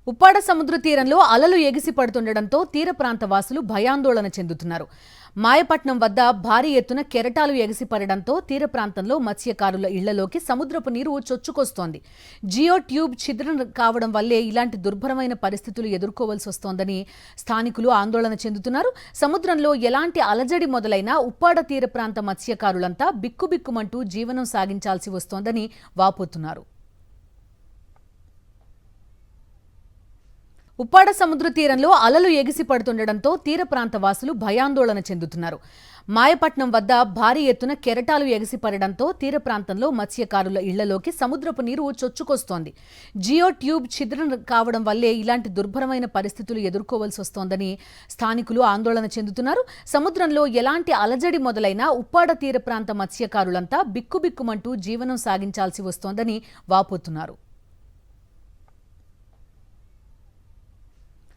ఉప్పాడ సముద్ర తీరంలో అలలు ఎగిసి పడుతుండటంతో తీర ప్రాంత వాసులు భయాందోళన చెందుతున్నారు. మాయపట్నం వద్ద భారీ ఎత్తున కెరటాలు ఎగిసిపడడంతో తీర ప్రాంతంలో మత్స్యకారుల ఇళ్లలోకి సముద్రపు నీరు చొచ్చుకొస్తోంది. జియో ట్యూబ్ ఛిద్రం కావడం వల్లే ఇలాంటి దుర్భరమైన పరిస్థితులు ఎదుర్కోవాల్సి వస్తోందని స్థానికులు ఆందోళన చెందుతున్నారు. సముద్రంలో ఎలాంటి అలజడి మొదలైనా ఉప్పాడ తీర ప్రాంత మత్స్యకారులంతా బిక్కుబిక్కుమంటూ జీవనం సాగించాల్సి వస్తోందని వాపోతున్నారు. ఉప్పాడ సముద్ర తీరంలో అలలు ఎగిసి పడుతుండటంతో తీర ప్రాంత వాసులు భయాందోళన చెందుతున్నారు. మాయపట్నం వద్ద భారీ ఎత్తున కెరటాలు ఎగిసిపడడంతో తీర ప్రాంతంలో మత్స్యకారుల ఇళ్లలోకి సముద్రపు నీరు చొచ్చుకొస్తోంది. జియో ట్యూబ్ ఛిద్రం కావడం వల్లే ఇలాంటి దుర్భరమైన పరిస్థితులు ఎదుర్కోవాల్సి వస్తోందని స్థానికులు ఆందోళన చెందుతున్నారు. సముద్రంలో ఎలాంటి అలజడి మొదలైనా ఉప్పాడ తీర ప్రాంత మత్స్యకారులంతా బిక్కుబిక్కుమంటూ జీవనం సాగించాల్సి వస్తోందని వాపోతున్నారు.